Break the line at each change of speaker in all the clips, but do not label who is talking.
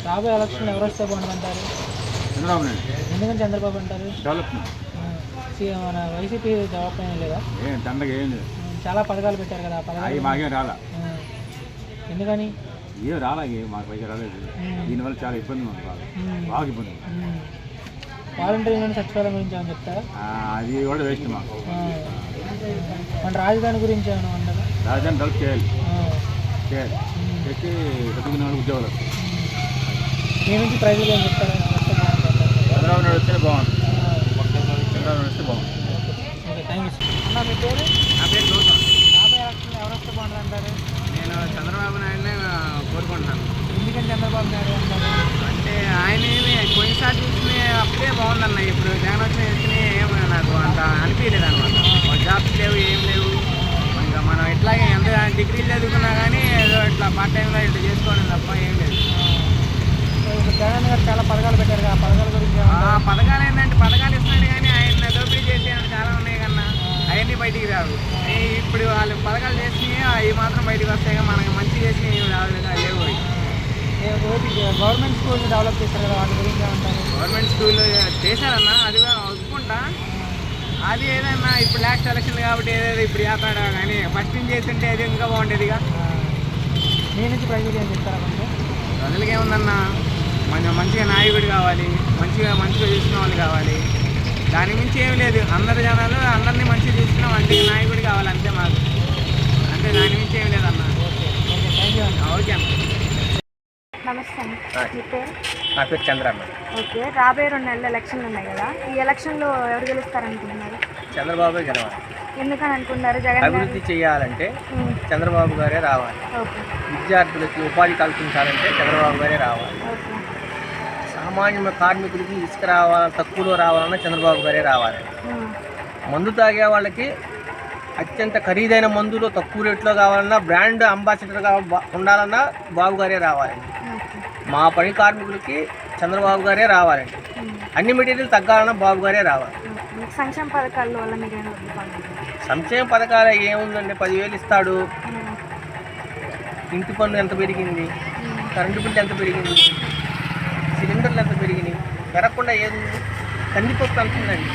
రాబోయే ఎలక్షన్ ఎవరు వస్తే బాగుంటుంటారు?
చంద్రబాబు నాయుడు.
ఎందుకని చంద్రబాబు అంటారు?
డెవలప్మెంట్.
మన వైసీపీ డెవలప్మెంట్ లేదా?
ఏం దండగా ఏం లేదు.
చాలా పథకాలు పెట్టారు కదా,
అవి
పథకాలు
మాకేం రాలా.
ఎందుకని?
ఏం రాలా, మాకు పైకి రాలేదు. దీనివల్ల చాలా ఇబ్బంది ఉంది, బాగా ఇబ్బంది.
వాలంటీర్ సచివాలయం గురించి ఏమైనా చెప్తారా?
అది కూడా వేస్ట్ మాకు.
మన రాజధాని గురించి ఏమైనా ఉండదా?
రాజధాని డెవలప్ చేయాలి, చేసి చదువుకునే వాళ్ళకి ఉద్యోగాలు.
మీ నుంచి ప్రజలు ఏం చెప్తారా?
చంద్రబాబు నాయుడు వస్తేనే బాగుంది. చంద్రబాబు నాయుడు వస్తే బాగుంది.
Okay, thank you sir. మీ పేరు?
నా పేరు గౌతమ్.
రాబోయే ఎలక్షన్ ఎవరు వస్తే బాగుంటుంది అంటారు?
నేను చంద్రబాబు నాయుడునే కోరుకుంటున్నాను.
ఎందుకని చంద్రబాబు నాయుడు అంటారు?
అంటే ఆయన కొన్నిసార్లు చూసిన అప్పుడే బాగుందన్న. ఇప్పుడు జగన్ వచ్చిన ఏమి నాకు అంత అనిపించలేదు అనమాట. జాబ్స్ లేవు, ఏం లేవు. ఇంకా మనం ఇట్లాగే ఎంత డిగ్రీలు చదువుకున్నా కానీ ఏదో ఇట్లా పార్ట్ టైంలో ఇట్లా చేసుకోవడం తప్ప ఏం లేదు.
జగన్ గారు చాలా పథకాలు పెట్టారు కదా, పథకాల గురించి
పథకాలు ఏంటంటే పథకాలు ఇస్తున్నాడు కానీ ఆయన దోపిడీ చేసే చాలా ఉన్నాయి కన్నా అవన్నీ బయటికి రావు. ఇప్పుడు వాళ్ళు పథకాలు చేసినవి అవి మాత్రం బయటకు వస్తాయి. మనకి మంచి చేసినవి ఏమి రావు, లేవు.
గవర్నమెంట్ స్కూల్స్ డెవలప్ చేస్తారు కదా, వాటి గురించి ఏమంటారు?
గవర్నమెంట్ స్కూల్ చేశారన్నా, అది ఒప్పుకుంటా. అది ఏదన్నా ఇప్పుడు లాస్ట్ ఎలక్షన్ కాబట్టి ఏదేదో ఇప్పుడు చేస్తాడా కానీ ఫస్ట్ నుంచి చేస్తుంటే అది ఇంకా బాగుండేదిగా.
మీ నుంచి ప్రజలు ఏం చెప్తారా? కొంచెం
ప్రజలకి ఏముందన్నా, మంచిగా నాయకుడు కావాలి, మంచిగా చూసుకునే వాళ్ళు కావాలి. దాని మించి ఏమి లేదు. అందరు జనాలు అందరినీ మంచిగా చూసుకున్న మంచిగా నాయకుడు కావాలి, అంతే మాకు. అంటే దాని మించి ఏమి లేదన్నా. ఓకే అన్న.
నమస్తే అండి, మీ పేరు?
నా పేరు చంద్రన్న.
ఓకే, రాబోయే 2 నెలలు ఎలక్షన్లు ఉన్నాయి కదా, ఈ ఎలక్షన్లో ఎవరు గెలుస్తారనుకుంటున్నారు?
చంద్రబాబు గెలవాలి.
ఎందుకని అనుకుంటున్నారు? జగన్
అభివృద్ధి చేయాలంటే చంద్రబాబు గారే రావాలి.
ఓకే.
విద్యార్థులకి ఉపాధి కల్పించాలంటే చంద్రబాబు గారే రావాలి.
ఓకే.
సామాన్య కార్మికులకి ఇసుక రావాలి, తక్కువలో రావాలన్నా చంద్రబాబు గారే రావాలి. మందు తాగే వాళ్ళకి అత్యంత ఖరీదైన మందులు తక్కువ రేట్లో కావాలన్నా, బ్రాండ్ అంబాసిడర్గా ఉండాలన్నా బాబు గారే రావాలండి. మా పని కార్మికులకి చంద్రబాబు గారే రావాలండి. అన్ని మెటీరియల్ తగ్గాలన్నా బాబు గారే రావాలి.
సంక్షేమ పథకాల వల్ల మీరు
సంక్షేమ పథకాలు ఏముందండి, 10,000 ఇస్తాడు. ఇంటి పన్ను ఎంత పెరిగింది, కరెంటు బిల్లు ఎంత పెరిగింది, సిలిండర్లు ఎంత పెరిగినాయి, పెరగకుండా ఏది. కందిపప్పు ఎంత ఉందండి,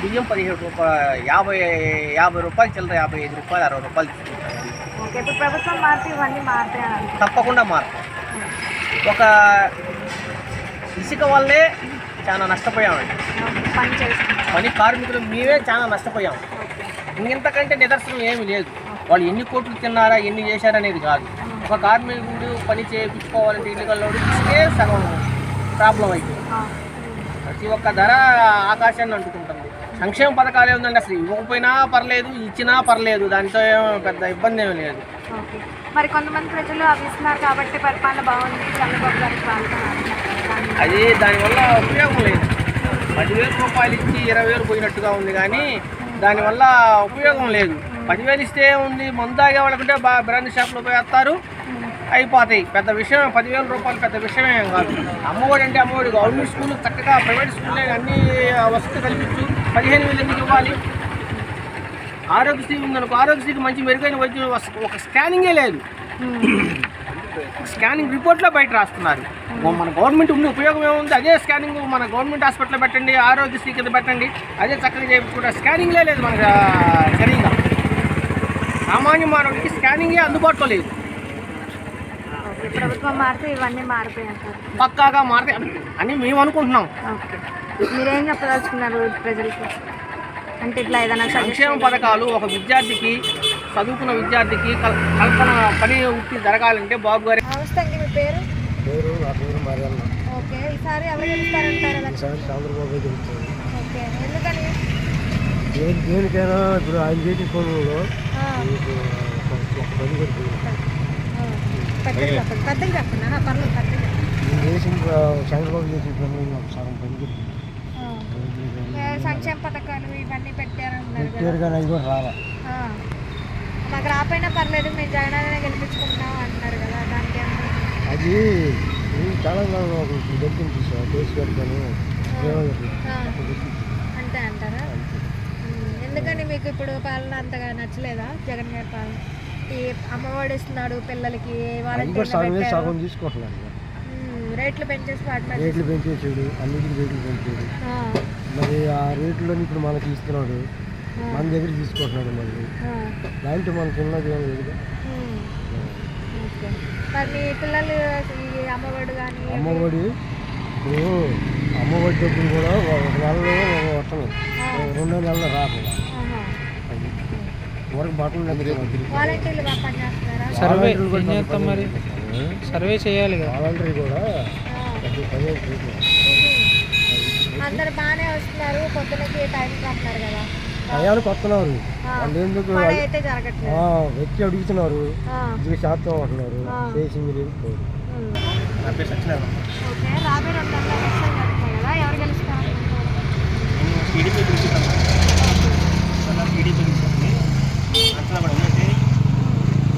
బియ్యం 17 రూపాయలు, 50 రూపాయలు చిల్లర, 55 రూపాయలు, 60 రూపాయలు తీసుకుంటారు.
ఓకే, ఇప్పుడు ప్రభుత్వం మార్చి ఇవన్నీ మారుతాయి?
తప్పకుండా మారుతాయి. ఒక ఇసుక వల్లే చాలా నష్టపోయామండి. పని కార్మికులు మేమే చాలా నష్టపోయాము. ఇంతకంటే నిదర్శనం ఏమీ లేదు. వాళ్ళు ఎన్ని కోట్లు తిన్నారా, ఎన్ని చేశారనేది కాదు. ఒక కార్మికుడు పని చేయించుకోవాలంటే ఇల్లుగల్లో ఇసుకే సగం ప్రాబ్లం అయిపోయింది. ప్రతి ఒక్క ధర ఆకాశాన్ని అంటుకుంటుంది. సంక్షేమ పథకాలు ఏముందండి, అసలు ఇవ్వకపోయినా పర్లేదు, ఇచ్చినా పర్లేదు, దాంతో పెద్ద ఇబ్బంది ఏమీ లేదు.
మరి కొంతమంది ప్రజలు అవి ఇస్తున్నారు కాబట్టి పరిపాలన బాగుంది, చంద్రబాబు గారికి
అది దానివల్ల ఉపయోగం లేదు. 10,000 రూపాయలు ఇచ్చి 20,000 పోయినట్టుగా ఉంది కానీ దానివల్ల ఉపయోగం లేదు. 10,000 ఇస్తే ఉంది, మందు తాగే వాళ్ళకంటే బ్రాండ్ షాప్లో పోయేస్తారు, అయిపోతాయి. పెద్ద విషయం 10,000 రూపాయలు పెద్ద విషయమేం కాదు. అమ్మఒడి అంటే అమ్మఒడి, గవర్నమెంట్ స్కూల్ చక్కగా ప్రైవేట్ స్కూల్లో అన్ని వసతులు కల్పించు. 15,000 ఎందుకు ఇవ్వాలి? ఆరోగ్యశ్రీ ఉందనుకో, ఆరోగ్యశ్రీకి మంచి మెరుగైన వైద్యం, ఒక స్కానింగే లేదు. స్కానింగ్ రిపోర్ట్లో బయట రాస్తున్నారు. మన గవర్నమెంట్ ఉండే ఉపయోగం ఏముంది? అదే స్కానింగ్ మన గవర్నమెంట్ హాస్పిటల్లో పెట్టండి, ఆరోగ్యశ్రీ కింద పెట్టండి, అదే చక్కగా చేయించుకుంటే స్కానింగ్లే లేదు మనకు సరిగా. సామాన్య మానవుడికి స్కానింగే అందుబాటులో లేదు.
ప్రభుత్వం మారితే ఇవన్నీ మారుతాయి అంటారు?
పక్కాగా మారితే అని మేము అనుకుంటున్నాం.
మీరేం చెప్పదలుచుకున్నారు ప్రజలకి? అంటే ఇట్లా ఏదైనా
సంక్షేమ పథకాలు ఒక విద్యార్థికి, చదువుకున్న విద్యార్థికి కల్పన పని వృత్తి జరగాలంటే బాబు గారి.
నమస్తే అండి, మీ పేరు?
నా పేరు మరియన్న.
ఓకే, ఈసారి ఎవరు గెలుస్తారంటారు?
చంద్రబాబు గెలుస్తారు.
ఓకే, ఎందుకని?
దేనికైనా ఇప్పుడు ఆయన చేసిన పనుల్లో ఒక పని కొడుతుంది.
పెద్దగా చెప్పండి, పర్లేదు పెద్దగా.
చేసిన చంద్రబాబు చేసిన పనులు సగం పని కొడుతుంది.
సంక్షేమ పథకాలు ఇవన్నీ పెట్టారు
కానీ అవి కూడా రావా.
మాకు రాపోయినా పర్లేదు, మేము జగన్ గెలిపించుకుంటున్నాం అంటున్నారు కదా, దానికి
అది చాలా దొరికింది సార్. కేసీఆర్ కానీ
అంతే అంటారా? ఎందుకని మీకు ఇప్పుడు పాలన అంతగా నచ్చలేదా జగన్ గారి పాలన? ఈ అమ్మఒడి ఇస్తున్నాడు పిల్లలకి,
సగం తీసుకుంటున్నారు.
రేట్లు పెంచేసి వాటి మీద
రేట్లు పెంచేసాడు, అన్నిటికీ రేట్లు పెంచాడు. మరి ఆ రేట్లలో ఇప్పుడు మనకి ఇస్తున్నాడు, మన దగ్గర తీసుకుంటున్నాడు. మళ్ళీ దాంట్లో మనకి ఉన్నది ఏం లేదుగా.
మరి మీ పిల్లలు ఈ అమ్మఒడి కానీ
అమ్మఒడి ఇప్పుడు అమ్మఒడి డబ్బులు కూడా ఒక నెలలో వస్తున్నాయి, 2 నెలలు రాకుండా. వరకు బట్టలు
వాలంటీర్లు బాగా పనిచేస్తున్నారా?
సర్వే ఏం చేస్తాం మరి, సర్వే చేయాలి కదా.
వాలంటీర్ కూడా పెద్ద పని
అందరు బాగానే వస్తున్నారు, పొద్దునకి టైంకి వస్తున్నారు కదా.
టయానికి వస్తున్నారు, వాళ్ళు ఎందుకు
పని అయితే జరగట్లేదు.
వ్యక్తి అడుగుతున్నారు, ఇది శాతం అంటున్నారు, చేసింది లేదు పోదు.
నా పేరు సత్యనారాయణ.
ఓకే, రాబోయే 2 నెలల్లో ఎలక్షన్ జరుగుతాయి కదా, ఎవరు గెలుస్తారు?
టీడీపీ గెలుస్తాను, టీడీపీ గెలుస్తుంది అంచనా కూడా ఏంటంటే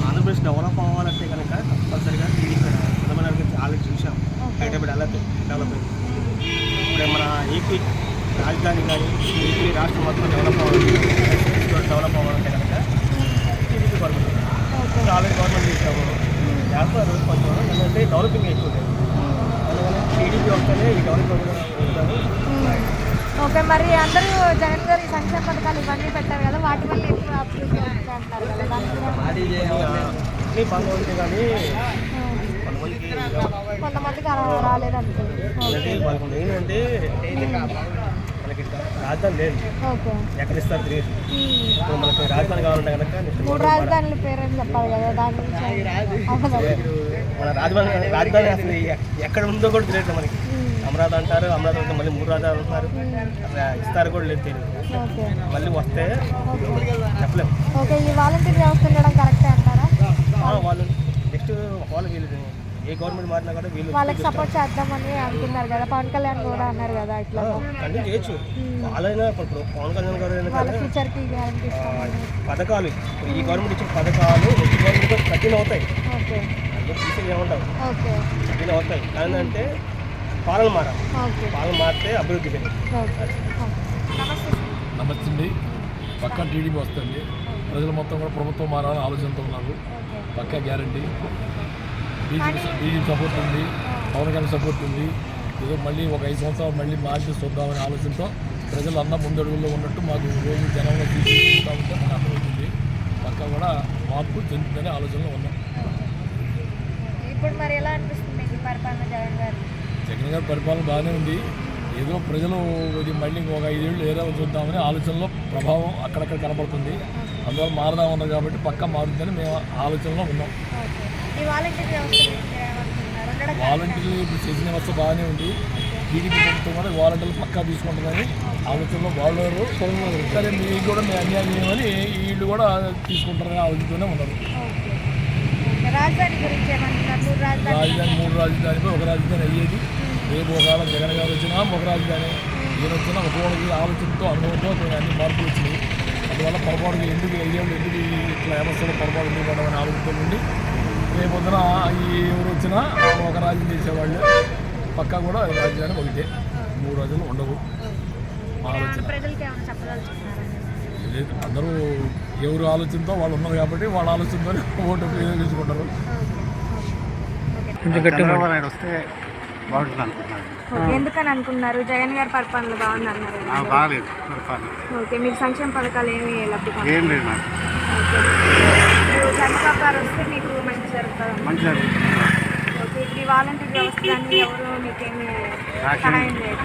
ఆంధ్రప్రదేశ్ డెవలప్ అవ్వాలంటే కనుక కంపల్సరీగా టీడీపీ ప్రధానమంత్రి ఆల్రెడీ చూసాం, హైదరాబాద్ ఎలా డెవలప్ అయింది. ఇప్పుడు మన ఏపీ రాజధాని కానీ ఏపీ రాష్ట్రం మొత్తం డెవలప్ అవ్వాలంటే కనుక టీడీపీ గవర్నమెంట్ ఆల్రెడీ గవర్నమెంట్ చేసాము. దాంట్లో రోజు కొంచెం ఏంటంటే డెవలపింగ్ ఎక్కువ ఉంటుంది, అందువల్ల టీడీపీ వస్తేనే ఈ డెవలప్మెంట్ ఉంటారు.
ఓకే, మరి అందరూ జగన్ గారి సంక్షేమ పథకాలు ఇవన్నీ పెట్టారు కదా, వాటి వల్ల ఎక్కువ అభివృద్ధి అంటారు కదా,
అన్నీ బాగా ఉంటుంది కానీ
కొంతమందికి రాలేదు అనుకోండి.
వాళ్ళకి ఏంటంటే మనకి రాజధాని లేదు,
ఓకే,
ఎక్కడ ఇస్తారు తెలియదు. ఇప్పుడు మనకి రాజధాని కావాలంటే కనుక
3 రాజధానుల పేరని చెప్పాలి కదా, దాని గురించి
మన రాజధాని అసలు ఎక్కడ ఉందో కూడా తెలియదు మనకి. అమరావతి అంటారు, అమరావతి అంటే మళ్ళీ 3 రాజధానులు అంటున్నారు, అసలు ఇస్తారు కూడా లేదు తెలియదు. మళ్ళీ వస్తే చెప్పలేము.
ఓకే, ఈ వాలంటీర్ వ్యవస్థ ఉండడం కరెక్టే అంటారా?
వాళ్ళు నెక్స్ట్ వాళ్ళు వీళ్ళు ఏ గవర్నమెంట్ మారినా కూడా వీళ్ళు
వాళ్ళకి సపోర్ట్ చేద్దామని అనుకున్నారు కదా, పవన్ కళ్యాణ్ కూడా అన్నారు కదా ఇట్లా.
కంటిన్యూ చేయొచ్చు, వాళ్ళైనా ఇప్పుడు పవన్ కళ్యాణ్ గారు
వాళ్ళ ఫ్యూచర్కి గ్యారంటీ
పథకాలు, ఈ గవర్నమెంట్ ఇచ్చిన పథకాలు నెక్స్ట్ గవర్నమెంట్ కంటిన్యూ అవుతాయి.
ఓకే,
తీసుకుని ఏమంటారు
ఓకే,
కంటిన్యూ అవుతాయి. ఏంటంటే పాలన మారాలి,
ఓకే,
పాలన మారితే అభివృద్ధి పెరుగుతుంది.
నమస్తే అండి. పక్కా టీడీపీ వస్తుంది, ప్రజలు మొత్తం కూడా ప్రభుత్వం మారాలని ఆలోచనతో ఉన్నారు. పక్కా గ్యారంటీ. బీజేపీ సపోర్ట్ ఉంది, పవన్ కళ్యాణ్ సపోర్ట్ ఉంది. ఏదో మళ్ళీ ఒక 5 సంవత్సరాలు మళ్ళీ మార్చి చూద్దామనే ఆలోచనతో ప్రజలు అన్న ముందడుగుల్లో ఉన్నట్టు మాకు రోజు జనంలో తీసుకుంటూ ఉంటే మనకు అర్థమవుతుంది. పక్కా కూడా మార్పు చెందుతుందనే ఆలోచనలో ఉన్నాం.
ఇప్పుడు మరి ఎలా అనిపిస్తుంది మీకు పరిపాలన జగన్ గారు?
జగన్ గారి పరిపాలన బాగానే ఉంది. ఏదో ప్రజలు ఇది మళ్ళీ ఒక 5 ఏళ్ళు ఏదో చూద్దామని ఆలోచనలో ప్రభావం అక్కడక్కడ కనపడుతుంది. అందువల్ల మారదామన్నారు కాబట్టి పక్కా మారుతుందని మేము ఆలోచనలో ఉన్నాం. వాలంటీర్లు ఇప్పుడు చేసిన వ్యవస్థ బాగానే ఉంది. టీడీపీ ప్రభుత్వం కూడా వాలంటీర్లు పక్కా తీసుకుంటుందని ఆలోచనలో వాళ్ళు సరే మీకు కూడా మేము అన్యాయం చేయమని వీళ్ళు కూడా తీసుకుంటారని ఆలోచనతోనే ఉన్నారు.
రాజధాని 3
రాజధానిపై ఒక రాజధాని అయ్యేది. రేపు ఒకవేళ జగన్ గారు వచ్చినా ఒక రాజధాని, ఈయన వచ్చినా ఒకటి ఆలోచనతో అనుభవంతో అన్ని మార్పులు వచ్చినాయి. అందువల్ల పొరపాటుగా ఎందుకు 5 ఏళ్ళు ఎందుకు ఇట్లా వ్యవస్థలో పొరపాటు ఉండడం అనే ఆలోచనతో ఉండి రేపొద్దున ఎవరు వచ్చినా ఒక రాజ్యం చేసేవాళ్ళు పక్కా కూడా రాజధాని ఒకటే, 3 రాజులు ఉండవు. ఆలోచన లేదు, అందరూ ఎవరు ఆలోచనతో వాళ్ళు ఉన్నారు కాబట్టి వాళ్ళ ఆలోచనతో ఓటు ఉపయోగించుకుంటారు.
చంద్రబాబు నాయుడు వస్తే బాగుంటుంది అనుకుంటున్నాను.
ఎందుకని అనుకున్నారు? జగన్ గారి పరిపాలన బాగుంది అన్నారు.
బాగాలేదు పరిపాలన.
ఓకే, మీకు సంక్షేమ పథకాలు ఏమి లబ్ధి
ఏం లేదు నాకు.
చంద్రబాబు గారు వస్తే మీకు మంచి జరుగుతుంది.
మంచిగా
ఓకే, ఇప్పుడు ఈ వాలంటీర్ వ్యవస్థ కానీ ఎవరు మీకేమి సహాయం లేదు,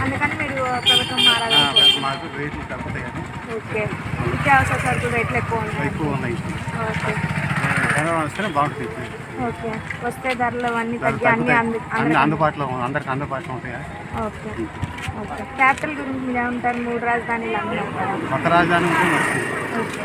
అందుకని మీరు ప్రభుత్వం మారాలి.
మాకు రేట్లు తగ్గుతాయి కానీ.
ఓకే, నిత్యావసర సరుకులు రేట్లు ఎక్కువ ఉన్నాయి. ఓకే,
వస్తేనే బాగుంటుంది.
ఓకే, వస్తే ధరలు అన్నీ తగ్గి
అన్ని అందుబాటులో అందరికి అందుబాటులో ఉంటాయా?
Okay, okay. క్యాపిటల్ గురించి మీరు ఏమంటారు? 3 రాజధానులు అంటున్నారు.
కొత్త రాజధాని
ఓకే.